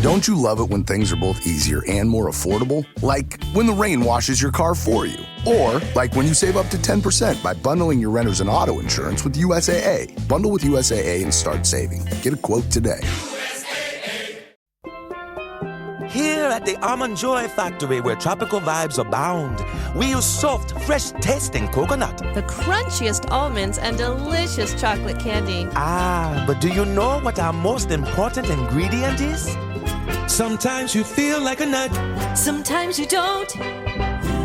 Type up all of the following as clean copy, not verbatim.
Don't you love it when things are both easier and more affordable? Like when the rain washes your car for you. Or like when you save up to 10% by bundling your renters and auto insurance with USAA. Bundle with USAA and start saving. Get a quote today. Here at the Almond Joy Factory, where tropical vibes abound, we use soft, fresh-tasting coconut. The crunchiest almonds and delicious chocolate candy. Ah, but do you know what our most important ingredient is? Sometimes you feel like a nut. Sometimes you don't.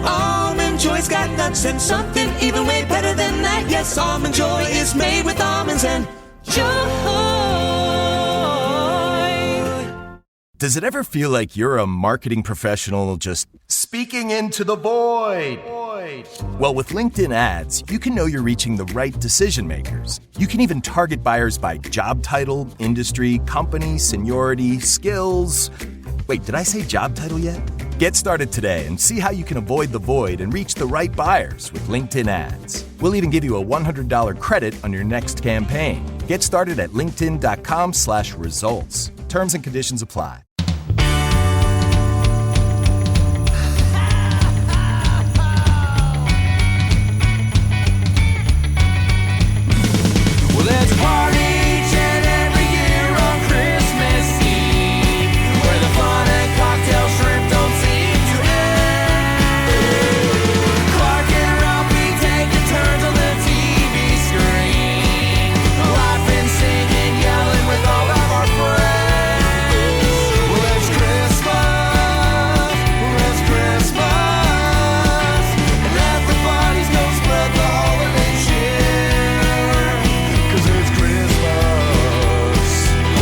Almond Joy's got nuts and something even way better than that. Yes, Almond Joy is made with almonds and joy. Does it ever feel like you're a marketing professional just speaking into the void? Well, with LinkedIn ads, you can know you're reaching the right decision makers. You can even target buyers by job title, industry, company, seniority, skills. Wait, did I say job title yet? Get started today and see how you can avoid the void and reach the right buyers with LinkedIn ads. We'll even give you a $100 credit on your next campaign. Get started at linkedin.com/results. Terms and conditions apply. Well, there's a party each and every year on Christmas Eve, where the fun and cocktail shrimp don't seem to end. Clark and Ralphie taking turns on the TV screen, laughing, singing, yelling with all of our friends. Well, it's Christmas, and let the parties go spread the holiday cheer. 'Cause it's Christmas.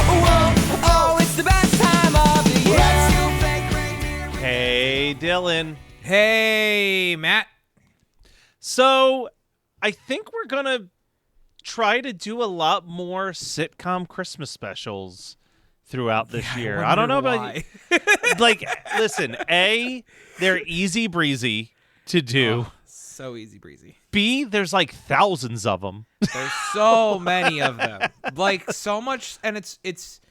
Whoa, oh, it's the best time of the year. Let's do fake reindeer. Hey, Dylan. Hey, Matt. So, I think we're going to try to do a lot more sitcom Christmas specials throughout this year. I don't know about like, listen, A, they're easy breezy to do. Oh, so easy breezy. B, there's like thousands of them. There's so many of them. Like so much, and it's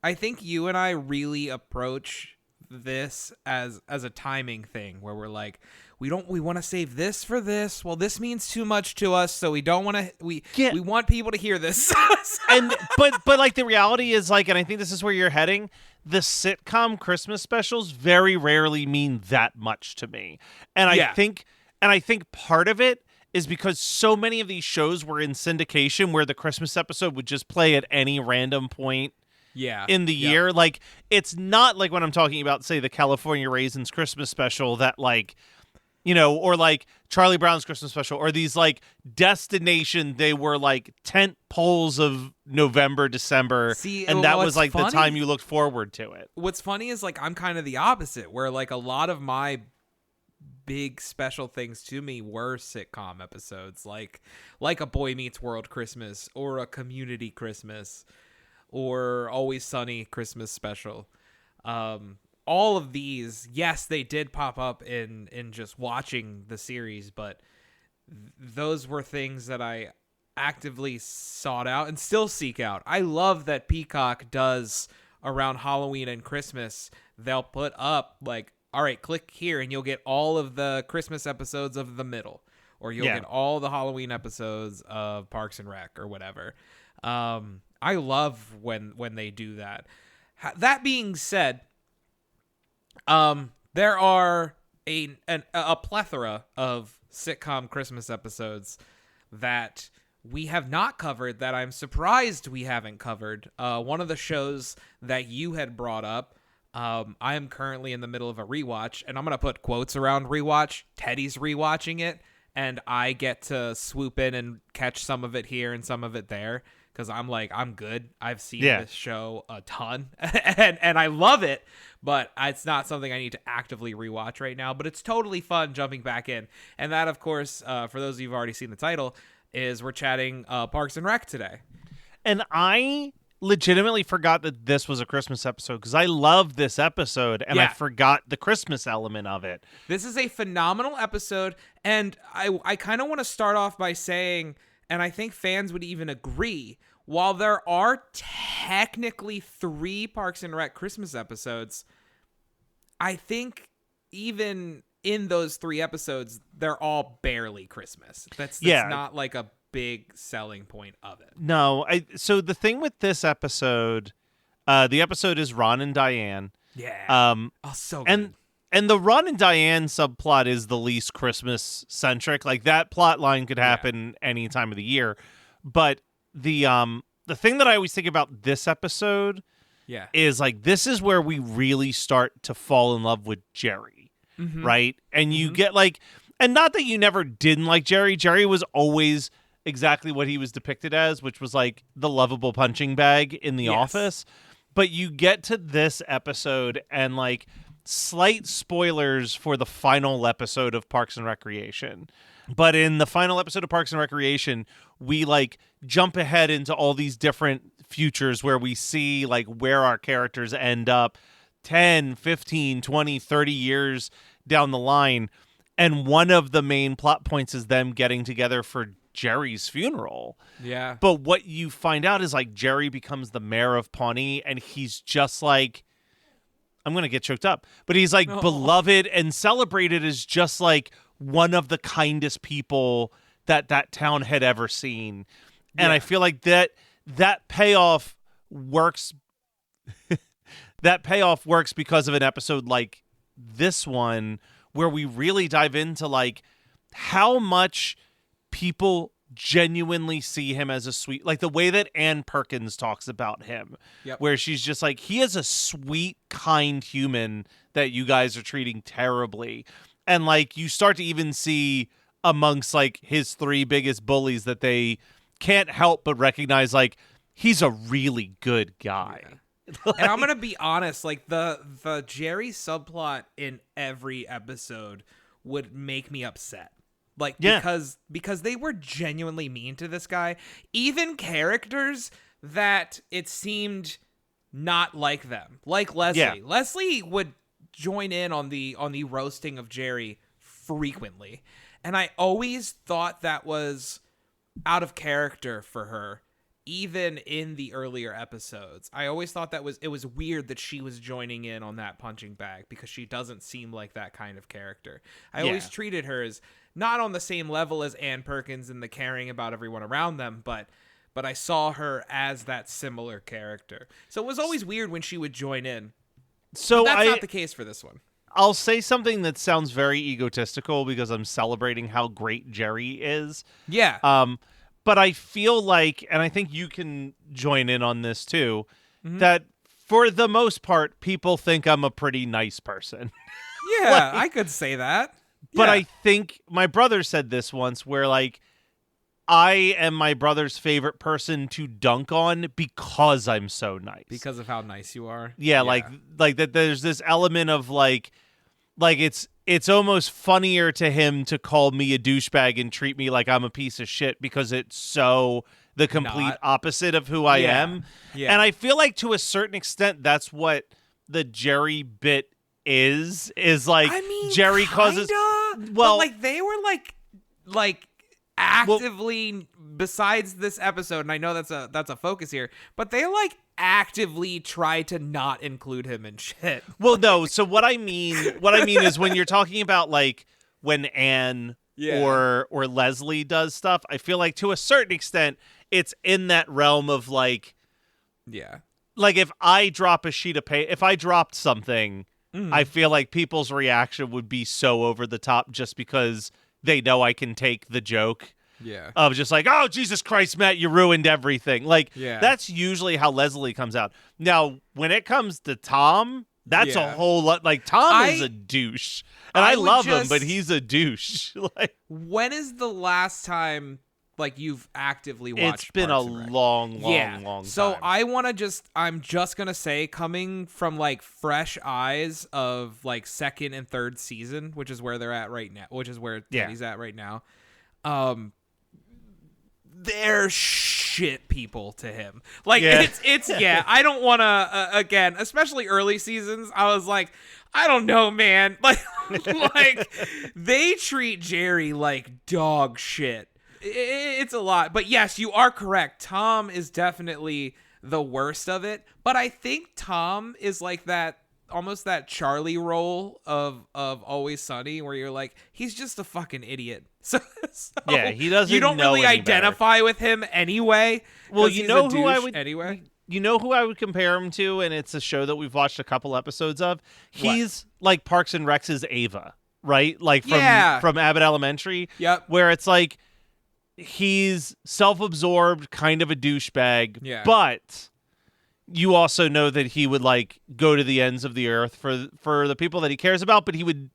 I think you and I really approach this as a timing thing where we're like, we want to save this for this. Well, this means too much to us, so we don't want to we want people to hear this. And but like the reality is like, and I think this is where you're heading, the sitcom Christmas specials very rarely mean that much to me. And I think part of it is because so many of these shows were in syndication where the Christmas episode would just play at any random point in the year. Like, it's not like when I'm talking about, say, the California Raisins Christmas special that, like, you know, or like Charlie Brown's Christmas special, or these like destination, they were like tent poles of November, December. And that was like the time you looked forward to it. What's funny is like I'm kind of the opposite, where like a lot of my big special things to me were sitcom episodes, like a Boy Meets World Christmas or a Community Christmas or Always Sunny Christmas special. All of these, yes, they did pop up in just watching the series, but those were things that I actively sought out and still seek out. I love that Peacock does around Halloween and Christmas. They'll put up like, all right, click here and you'll get all of the Christmas episodes of The Middle, or you'll get all the Halloween episodes of Parks and Rec or whatever. I love when they do that. That being said, there are a plethora of sitcom Christmas episodes that we have not covered that I'm surprised we haven't covered. One of the shows that you had brought up, I am currently in the middle of a rewatch, and I'm going to put quotes around rewatch. Teddy's rewatching it, and I get to swoop in and catch some of it here and some of it there, because I'm like, I'm good. I've seen this show a ton, and I love it, but it's not something I need to actively rewatch right now, but it's totally fun jumping back in. And that, of course, for those of you who've already seen the title, is we're chatting Parks and Rec today. And I legitimately forgot that this was a Christmas episode, because I love this episode, and I forgot the Christmas element of it. This is a phenomenal episode, and I kind of want to start off by saying, and I think fans would even agree, while there are technically 3 Parks and Rec Christmas episodes, I think even in those 3 episodes, they're all barely Christmas. That's not like a big selling point of it. No, so the thing with this episode, the episode is Ron and Diane. Yeah. So good. And the Ron and Diane subplot is the least Christmas centric. Like that plot line could happen any time of the year. But the thing that I always think about this episode is like this is where we really start to fall in love with Jerry. Right? And you get like, and not that you never didn't like Jerry. Jerry was always exactly what he was depicted as, which was like the lovable punching bag in the office. But you get to this episode and like slight spoilers for the final episode of Parks and Recreation. But in the final episode of Parks and Recreation, we like jump ahead into all these different futures where we see like where our characters end up 10, 15, 20, 30 years down the line. And one of the main plot points is them getting together for Jerry's funeral. Yeah. But what you find out is like Jerry becomes the mayor of Pawnee and he's just like, I'm going to get choked up, but he's like beloved and celebrated as just like one of the kindest people that town had ever seen. And I feel like that payoff works. That payoff works because of an episode like this one where we really dive into like how much people genuinely see him as a sweet, like the way that Ann Perkins talks about him, where she's just like, he is a sweet, kind human that you guys are treating terribly. And like you start to even see amongst like his 3 biggest bullies that they can't help but recognize like he's a really good guy. Like, and I'm gonna be honest, like the Jerry subplot in every episode would make me upset. Like because they were genuinely mean to this guy. Even characters that it seemed not like them. Like Leslie. Yeah. Leslie would join in on the roasting of Jerry frequently. And I always thought that was out of character for her. Even in the earlier episodes, I always thought it was weird that she was joining in on that punching bag because she doesn't seem like that kind of character. I always treated her as not on the same level as Ann Perkins and the caring about everyone around them, but I saw her as that similar character. So it was always weird when she would join in. So but that's not the case for this one. I'll say something that sounds very egotistical because I'm celebrating how great Jerry is. Yeah. But I feel like, and I think you can join in on this too, that for the most part, people think I'm a pretty nice person. Yeah, like, I could say that. But I think my brother said this once where like, I am my brother's favorite person to dunk on because I'm so nice. Because of how nice you are. Yeah. like that there's this element of like it's almost funnier to him to call me a douchebag and treat me like I'm a piece of shit because it's so the complete opposite of who I am. Yeah. And I feel like to a certain extent, that's what the Jerry bit is like, I mean, Jerry causes, well, but like they were like actively besides this episode. And I know that's a focus here, but they like actively try to not include him in shit. Well, no. So what I mean is when you're talking about like when Anne or Leslie does stuff, I feel like to a certain extent it's in that realm of like, like if I drop a sheet of paper, if I dropped something, I feel like people's reaction would be so over the top just because they know I can take the joke. Yeah. Of just like, oh, Jesus Christ, Matt, you ruined everything. Like, that's usually how Leslie comes out. Now, when it comes to Tom, that's a whole lot. Like, Tom is a douche. And I love him, but he's a douche. Like, when is the last time, like, you've actively watched It's been Parks a and Rec? long time. So I'm just going to say, coming from, like, fresh eyes of, like, 2nd and 3rd season, which is where they're at right now, which is where Teddy's at right now, they're shit people to him. Like it's I don't want to again, especially early seasons. I was like, I don't know, man. Like they treat Jerry like dog shit. It's a lot. But yes, you are correct. Tom is definitely the worst of it. But I think Tom is like that, almost that Charlie role of Always Sunny, where you're like, he's just a fucking idiot. So yeah, he doesn't. You don't know really any identify better. with him anyway. Well, you know who I would anyway. You know who I would compare him to, and it's a show that we've watched a couple episodes of. He's like Parks and Rec's Ava, right? Like from Abbott Elementary. Yep. Where it's like he's self-absorbed, kind of a douchebag. Yeah. But you also know that he would like go to the ends of the earth for the people that he cares about, but he would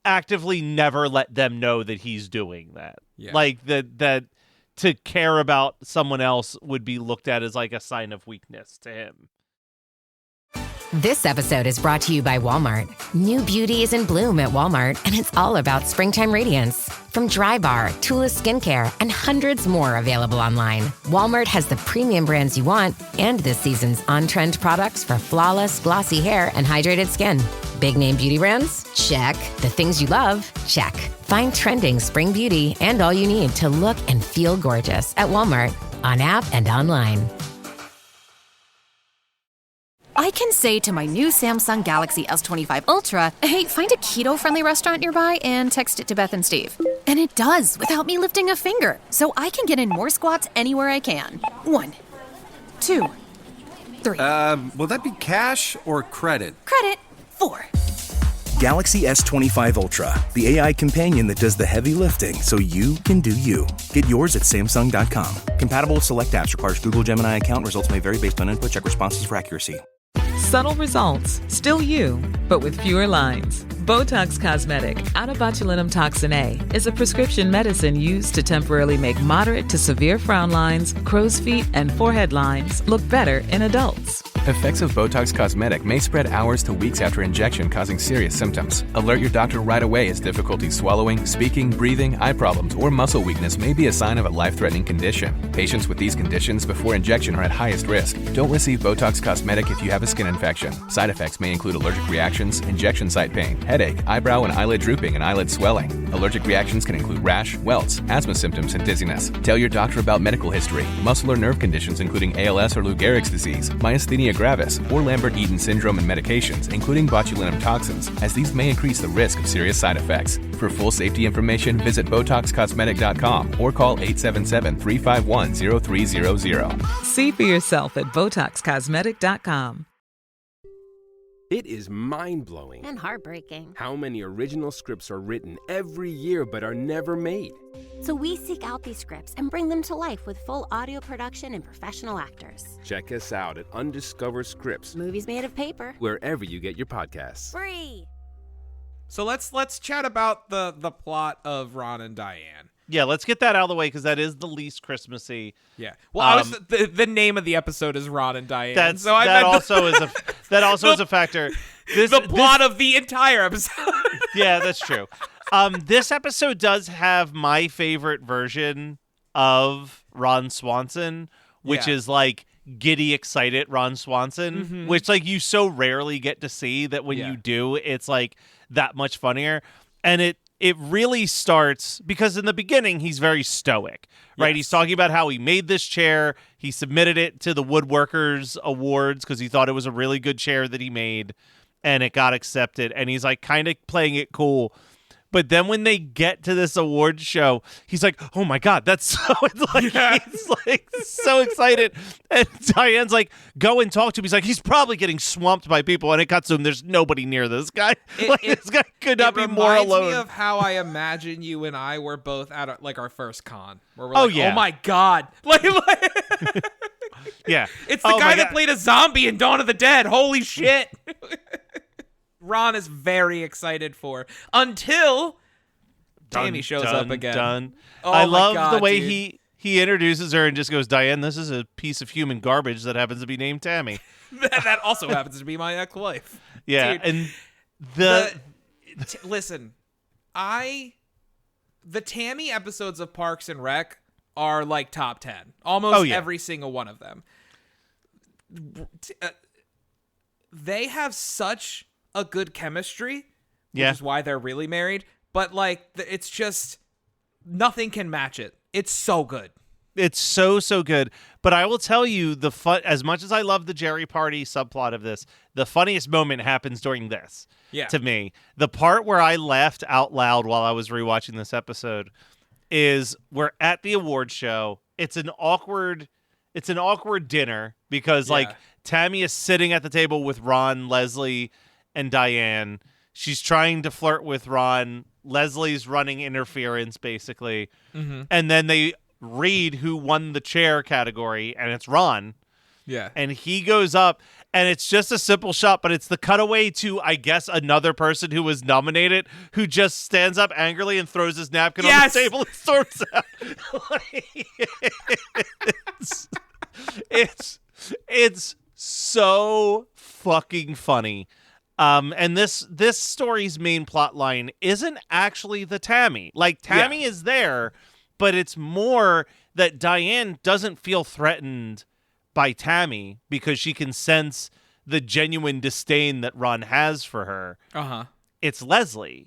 actively never let them know that he's doing that. Yeah. Like that to care about someone else would be looked at as like a sign of weakness to him. This episode is brought to you by Walmart. New beauty is in bloom at Walmart, and it's all about springtime radiance. From Drybar, Tula Skincare, and hundreds more available online, Walmart has the premium brands you want and this season's on-trend products for flawless, glossy hair and hydrated skin. Big name beauty brands? Check. The things you love? Check. Find trending spring beauty and all you need to look and feel gorgeous at Walmart, on app and online. I can say to my new Samsung Galaxy S25 Ultra, hey, find a keto-friendly restaurant nearby and text it to Beth and Steve. And it does, without me lifting a finger. So I can get in more squats anywhere I can. 1, 2, 3. Will that be cash or credit? Credit. 4. Galaxy S25 Ultra, the AI companion that does the heavy lifting so you can do you. Get yours at Samsung.com. Compatible with select apps. Requires Google Gemini account. Results may vary based on input. Check responses for accuracy. Subtle results, still you, but with fewer lines. Botox Cosmetic, onabotulinum toxin A, is a prescription medicine used to temporarily make moderate to severe frown lines, crow's feet, and forehead lines look better in adults. Effects of Botox Cosmetic may spread hours to weeks after injection, causing serious symptoms. Alert your doctor right away as difficulty swallowing, speaking, breathing, eye problems, or muscle weakness may be a sign of a life-threatening condition. Patients with these conditions before injection are at highest risk. Don't receive Botox Cosmetic if you have a skin infection. Side effects may include allergic reactions, injection site pain, headache, eyebrow and eyelid drooping, and eyelid swelling. Allergic reactions can include rash, welts, asthma symptoms, and dizziness. Tell your doctor about medical history, muscle or nerve conditions including ALS or Lou Gehrig's disease, myasthenia gravis, or Lambert-Eaton syndrome, and medications, including botulinum toxins, as these may increase the risk of serious side effects. For full safety information, visit BotoxCosmetic.com or call 877-351-0300. See for yourself at BotoxCosmetic.com. It is mind-blowing and heartbreaking how many original scripts are written every year but are never made. So we seek out these scripts and bring them to life with full audio production and professional actors. Check us out at Undiscovered Scripts. Movies made of paper. Wherever you get your podcasts. Free. So let's chat about the plot of Ron and Diane. Yeah, let's get that out of the way because that is the least Christmassy. Yeah. Well, the name of the episode is Ron and Diane. That also is a factor. The plot of the entire episode. Yeah, that's true. This episode does have my favorite version of Ron Swanson, which is like giddy, excited Ron Swanson, which like you so rarely get to see that when you do, it's like that much funnier. And it really starts because in the beginning, he's very stoic, right? Yes. He's talking about how he made this chair. He submitted it to the Woodworkers Awards because he thought it was a really good chair that he made, and it got accepted. And he's like kind of playing it cool. But then when they get to this awards show, he's like, "Oh my God, that's so!" He's like so excited, and Diane's like, "Go and talk to him." He's like, "He's probably getting swamped by people," and it cuts to him. There's nobody near this guy. This guy could not be more alone. It reminds me of how I imagine you and I were both at like our first con, where we're like, "Oh my God!" Yeah, it's the guy that played a zombie in Dawn of the Dead. Holy shit! Ron is very excited for until Tammy shows up again. I love the way he introduces her and just goes, "Diane, this is a piece of human garbage that happens to be named Tammy." That also happens to be my ex-wife. Yeah, dude, and listen, the Tammy episodes of Parks and Rec are like top 10. Almost every single one of them. They have such a good chemistry, which is why they're really married. But like, it's just nothing can match it It's so good. It's so good. But I will tell you, the fun, as much as I love the Jerry party subplot of this, the funniest moment happens during this. Yeah. To me, the part where I laughed out loud while I was rewatching this episode is we're at the award show. It's an awkward dinner because like Tammy is sitting at the table with Ron, Leslie, and Diane. She's trying to flirt with Ron. Leslie's running interference basically. Mm-hmm. And then they read who won the chair category, and it's Ron. Yeah. And he goes up, and it's just a simple shot, but it's the cutaway to, I guess, another person who was nominated who just stands up angrily and throws his napkin on the table and storms out. It's so fucking funny. And this story's main plot line isn't actually the Tammy. Like, Tammy is there, but it's more that Diane doesn't feel threatened by Tammy because she can sense the genuine disdain that Ron has for her. Uh-huh. It's Leslie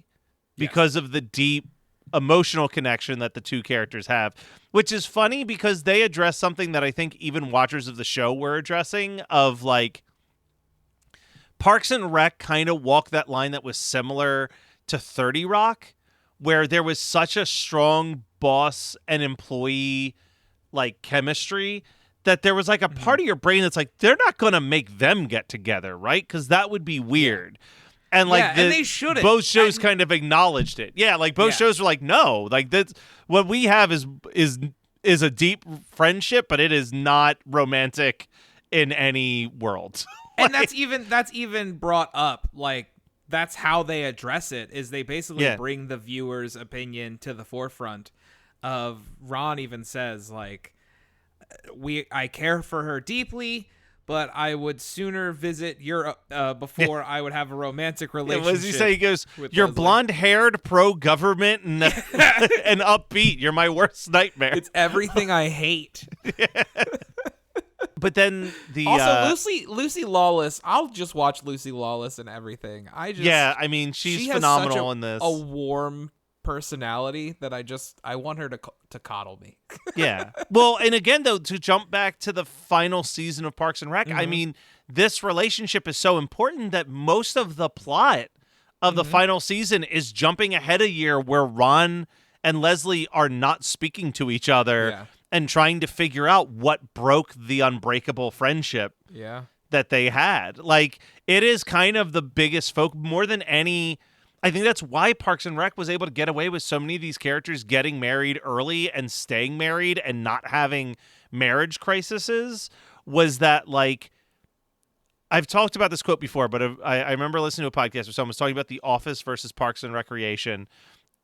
because of the deep emotional connection that the two characters have, which is funny because they address something that I think even watchers of the show were addressing of like Parks and Rec kind of walked that line that was similar to 30 Rock, where there was such a strong boss and employee like chemistry that there was like a part of your brain that's like, they're not going to make them get together, right? Because that would be weird. And like and they shouldn't. Both shows kind of acknowledged it. Yeah, like both shows were like, no, like that's what we have is a deep friendship, but it is not romantic in any world. And that's even brought up, like, that's how they address it, is they basically bring the viewer's opinion to the forefront of Ron even says, like, I care for her deeply, but I would sooner visit Europe before I would have a romantic relationship. What does he say? He goes, "You're blonde-haired, pro-government, and and upbeat. You're my worst nightmare. It's everything I hate." But then also Lucy Lawless. I'll just watch Lucy Lawless and everything. I mean she's phenomenal in this. A warm personality that I want her to coddle me. Yeah. Well, and again though, to jump back to the final season of Parks and Rec, I mean this relationship is so important that most of the plot of the final season is jumping ahead a year where Ron and Leslie are not speaking to each other and trying to figure out what broke the unbreakable friendship that they had. Like, it is kind of the biggest more than any. I think that's why Parks and Rec was able to get away with so many of these characters getting married early and staying married and not having marriage crises, was that, like, I've talked about this quote before, but I remember listening to a podcast where someone was talking about The Office versus Parks and Recreation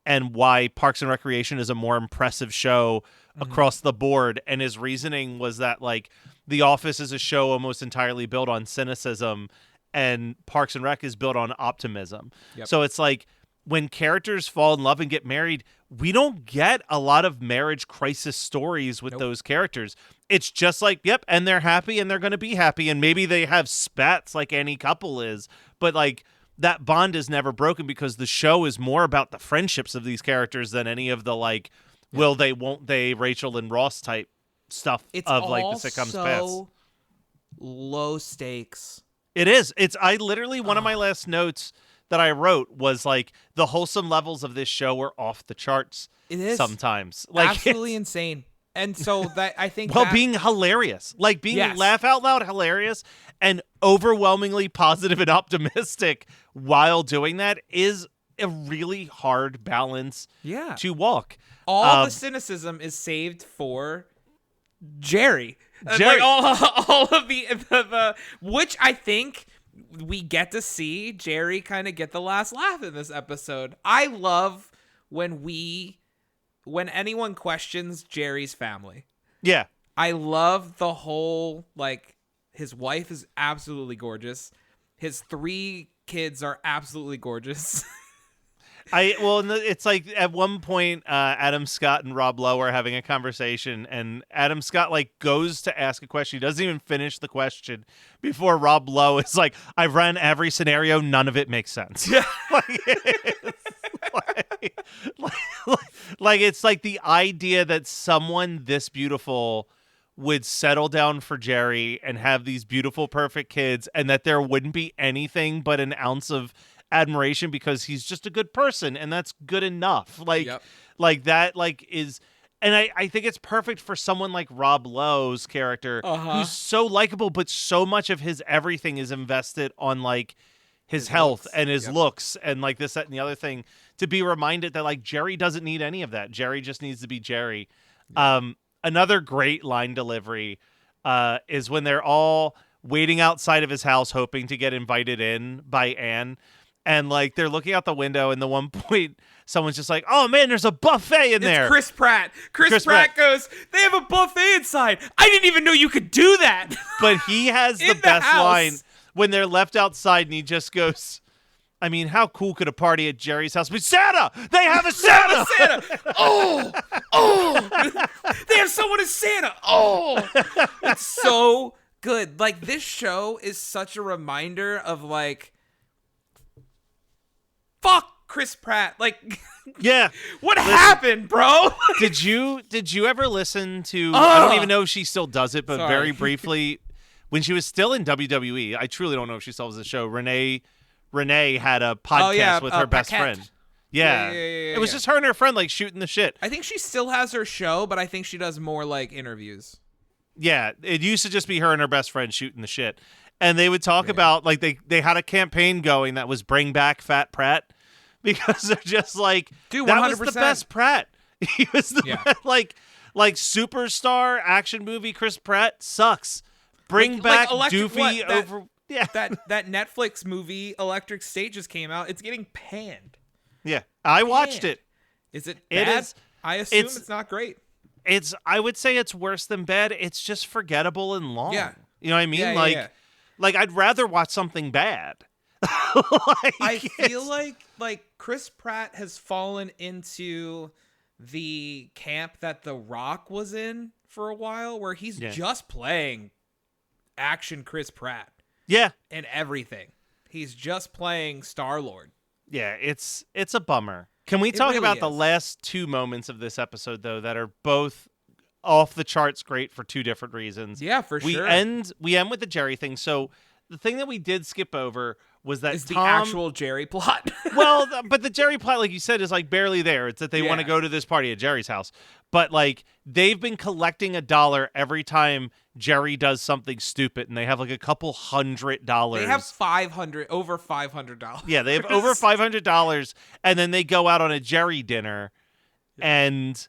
and why Parks and Recreation is a more impressive show across the board. And his reasoning was that, like, The Office is a show almost entirely built on cynicism and Parks and Rec is built on optimism. Yep. So it's like when characters fall in love and get married, we don't get a lot of marriage crisis stories with those characters. It's just like, yep, and they're happy and they're going to be happy. And maybe they have spats like any couple is, but like that bond is never broken because the show is more about the friendships of these characters than any of the like, will they, won't they, Rachel and Ross type stuff of like the sitcom's past. Low stakes. It is. I literally, one of my last notes that I wrote was like the wholesome levels of this show were off the charts. It is sometimes like absolutely insane. And so that I think being hilarious, like being laugh out loud hilarious and overwhelmingly positive and optimistic while doing that is a really hard balance to walk. All the cynicism is saved for Jerry. Like all of the which I think we get to see Jerry kind of get the last laugh in this episode. I love when anyone questions Jerry's family. Yeah. I love the whole, like, his wife is absolutely gorgeous. His 3 kids are absolutely gorgeous. It's like at one point, Adam Scott and Rob Lowe are having a conversation, and Adam Scott like goes to ask a question. He doesn't even finish the question before Rob Lowe is like, "I've run every scenario, none of it makes sense." Yeah, like it's like the idea that someone this beautiful would settle down for Jerry and have these beautiful, perfect kids, and that there wouldn't be anything but an ounce of admiration because he's just a good person, and that's good enough. Like that, like is. And I think it's perfect for someone like Rob Lowe's character, who's so likable, but so much of his everything is invested on like his health and his looks and like this, that, and the other thing, to be reminded that like Jerry doesn't need any of that. Jerry just needs to be Jerry. Another great line delivery is when they're all waiting outside of his house, hoping to get invited in by Anne. And like they're looking out the window, and the one point someone's just like, "Oh man, there's a buffet in there." It's Chris Pratt. Chris Pratt goes, "They have a buffet inside. I didn't even know you could do that." But he has the best line when they're left outside, and he just goes, "I mean, how cool could a party at Jerry's house be? Santa! They have a Santa! Santa! Oh! They have someone as Santa! Oh! It's so good. Like, this show is such a reminder of, like, fuck Chris Pratt. Like, yeah. What happened, bro? Did you ever listen to, I don't even know if she still does it, but very briefly, when she was still in WWE, I truly don't know if she still has the show, Renee had a podcast with her best friend. Yeah. It was just her and her friend, like, shooting the shit. I think she still has her show, but I think she does more, like, interviews. Yeah. It used to just be her and her best friend shooting the shit. And they would talk about, like, they had a campaign going that was Bring Back Fat Pratt, because they're just like, dude, 100%. That was the best Pratt. He was the best, like superstar action movie Chris Pratt sucks. Bring back Doofy over... Yeah, that Netflix movie Electric Stages came out. It's getting panned. Yeah, I watched it. Is it bad? I assume it's not great. I would say it's worse than bad. It's just forgettable and long. Yeah, you know what I mean. Like I'd rather watch something bad. I feel like Chris Pratt has fallen into the camp that The Rock was in for a while, where he's just playing action Chris Pratt. Yeah. And everything. He's just playing Star-Lord. Yeah, it's a bummer. Can we talk about the last two moments of this episode, though, that are both off the charts great for two different reasons? Yeah, for sure. We end with the Jerry thing. So the thing that we did skip over was that the actual Jerry plot. Well, but the Jerry plot, like you said, is like barely there. It's that they want to go to this party at Jerry's house. But like they've been collecting $1 every time Jerry does something stupid, and they have like a couple $100. They have over $500. Yeah, they have over $500, and then they go out on a Jerry dinner, and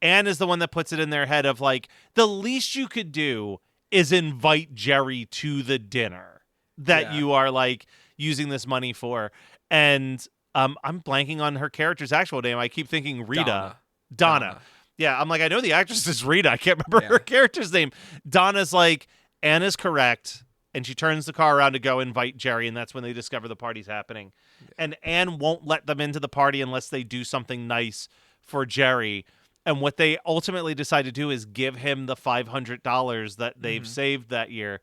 Anne is the one that puts it in their head of like, the least you could do is invite Jerry to the dinner that you are like using this money for. And I'm blanking on her character's actual name. I keep thinking Rita. Donna. Yeah, I'm like, I know the actress is Rita. I can't remember her character's name. Donna's like, Anna's correct. And she turns the car around to go invite Jerry, and that's when they discover the party's happening. Yeah. And Anne won't let them into the party unless they do something nice for Jerry. And what they ultimately decide to do is give him the $500 that they've saved that year.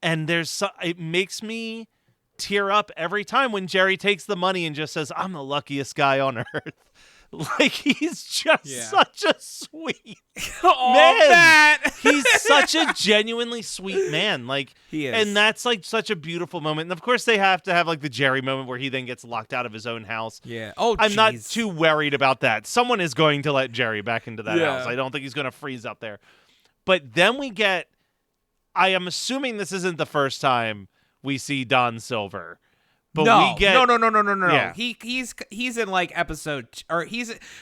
And it makes me tear up every time when Jerry takes the money and just says, "I'm the luckiest guy on earth." Like, he's just such a sweet man. He's such a genuinely sweet man. Like, he is. And that's like such a beautiful moment. And of course they have to have like the Jerry moment where he then gets locked out of his own house. Yeah. Oh, I'm not too worried about that. Someone is going to let Jerry back into that house. I don't think he's going to freeze up there. But then I am assuming this isn't the first time we see Don Silver. But no. Yeah. He's in like episode,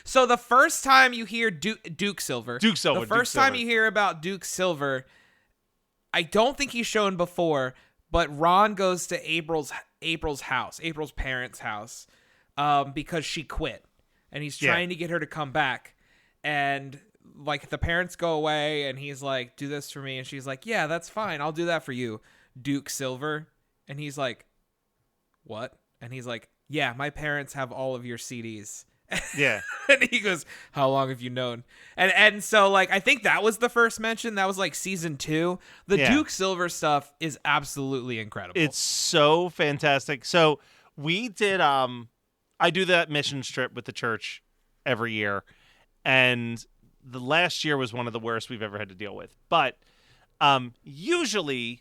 so the first time you hear Duke Silver. The first time you hear about Duke Silver, I don't think he's shown before, but Ron goes to April's parents' house, because she quit, and he's trying to get her to come back, and like the parents go away, and he's like, "Do this for me," and she's like, "Yeah, that's fine. I'll do that for you, Duke Silver," and he's like, "What?" And he's like, "Yeah, my parents have all of your CDs." Yeah. And he goes, "How long have you known?" And so like I think that was the first mention. That was like season 2. The Duke Silver stuff is absolutely incredible. It's so fantastic. So we did I do that missions trip with the church every year, and the last year was one of the worst we've ever had to deal with. But usually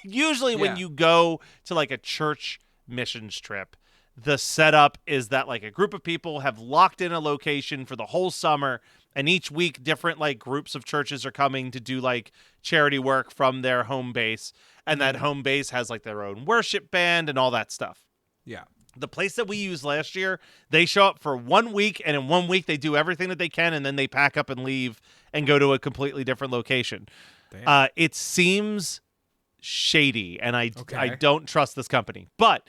when you go to like a church missions trip, the setup is that like a group of people have locked in a location for the whole summer, and each week different like groups of churches are coming to do like charity work from their home base, and that home base has like their own worship band and all that stuff. Yeah. The place that we used last year, they show up for 1 week, and in 1 week they do everything that they can, and then they pack up and leave and go to a completely different location. It seems shady, and I don't trust this company. But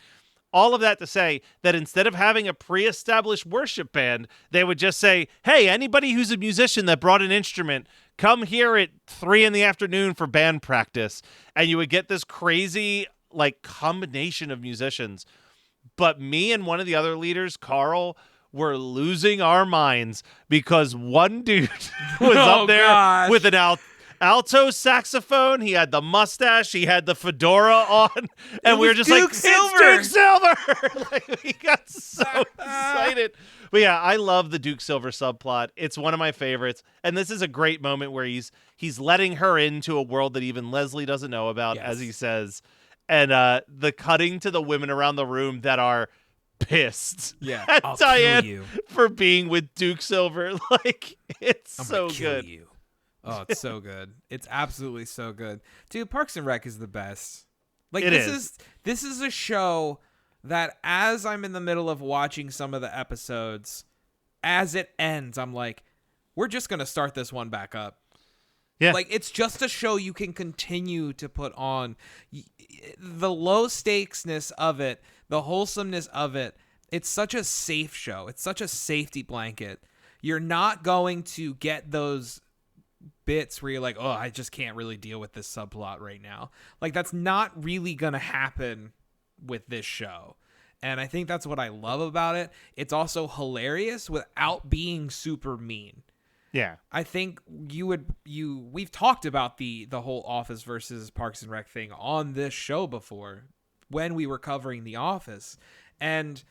all of that to say that instead of having a pre-established worship band, they would just say, hey, anybody who's a musician that brought an instrument, come here at 3 p.m. for band practice. And you would get this crazy like combination of musicians. But me and one of the other leaders, Carl, were losing our minds because one dude was up there with an alto saxophone. He had the mustache. He had the fedora on. And we were just Duke like, Silver. it's Duke Silver. Like, we got so excited. But yeah, I love the Duke Silver subplot. It's one of my favorites. And this is a great moment where he's letting her into a world that even Leslie doesn't know about, as he says. And the cutting to the women around the room that are pissed at I'll Diane kill you. for being with Duke Silver. Like, it's I'm so gonna kill good. You. Oh, it's so good. It's absolutely so good. Dude, Parks and Rec is the best. Like, this is a show that as I'm in the middle of watching some of the episodes, as it ends, I'm like, we're just going to start this one back up. Yeah. Like, it's just a show you can continue to put on. The low stakesness of it, the wholesomeness of it, it's such a safe show. It's such a safety blanket. You're not going to get those bits where you're like, oh, I just can't really deal with this subplot right now. Like, that's not really going to happen with this show. And I think that's what I love about it. It's also hilarious without being super mean. Yeah. I think we've talked about the whole Office versus Parks and Rec thing on this show before when we were covering The Office. And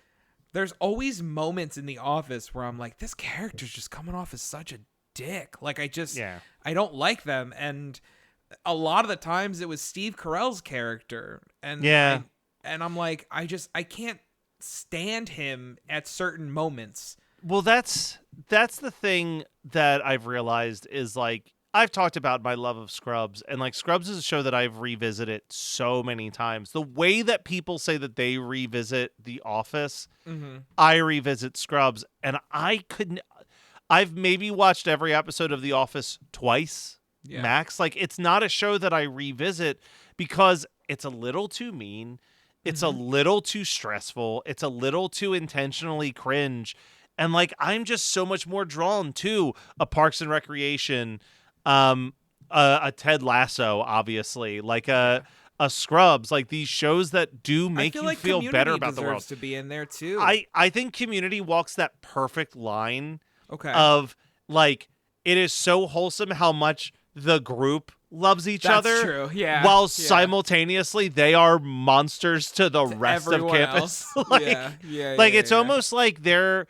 there's always moments in The Office where I'm like, this character's just coming off as such a dick. Like, I don't like them. And a lot of the times it was Steve Carell's character. And and I'm like, I can't stand him at certain moments. Well, that's the thing that I've realized is, like, I've talked about my love of Scrubs, and like Scrubs is a show that I've revisited so many times. The way that people say that they revisit The Office, I revisit Scrubs, and I've maybe watched every episode of The Office twice, max. Like, it's not a show that I revisit because it's a little too mean. It's a little too stressful. It's a little too intentionally cringe. And, like, I'm just so much more drawn to a Parks and Recreation, a Ted Lasso, obviously, like a Scrubs, like these shows that do make you feel better about the world. To be in there too. I think Community walks that perfect line of, like, it is so wholesome how much the group loves each other. That's true. Yeah. While simultaneously they are monsters to the rest of campus. Like, it's almost like they're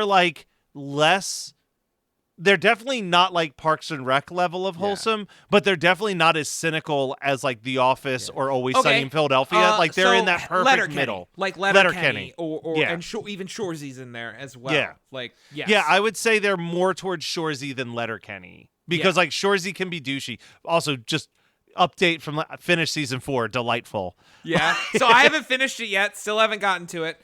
like less. They're definitely not like Parks and Rec level of wholesome, but they're definitely not as cynical as like The Office or Always Sunny in Philadelphia. Like, they're in that perfect middle. Like Letterkenny. And even Shorzy's in there as well. Yeah. Like, yes. Yeah, I would say they're more towards Shorzy than Letterkenny. Because like Shorzy can be douchey. Also, just update from finish season 4, delightful. Yeah. So I haven't finished it yet. Still haven't gotten to it.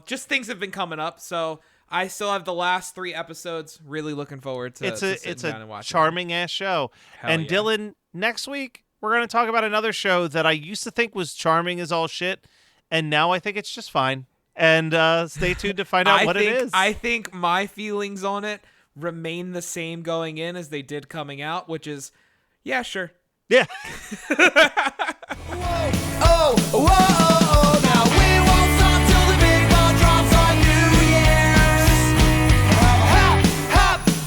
Just things have been coming up. So I still have the last 3 episodes. Really looking forward to it's a charming ass show. And Dylan, next week we're going to talk about another show that I used to think was charming as all shit, and now I think it's just fine. And stay tuned to find out what it is. I think my feelings on it remain the same going in as they did coming out, which is, yeah, sure. Yeah. Whoa, now we won't stop till the big ball drops on New Year's.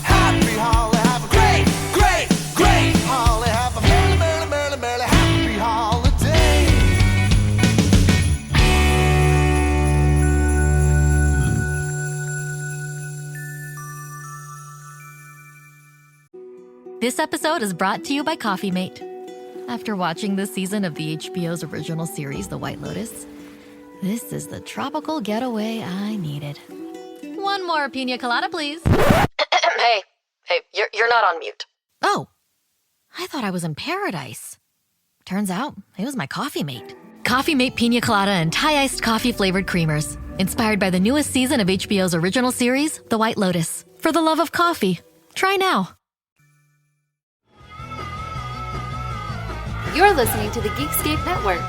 Happy holiday, have a great holiday, have a merry happy holiday. This episode is brought to you by Coffee Mate. After watching this season of the HBO's original series, The White Lotus, this is the tropical getaway I needed. One more pina colada, please. Hey, you're not on mute. Oh, I thought I was in paradise. Turns out it was my Coffee Mate. Coffee Mate pina colada and Thai iced coffee flavored creamers. Inspired by the newest season of HBO's original series, The White Lotus. For the love of coffee. Try now. You're listening to the Geekscape Network.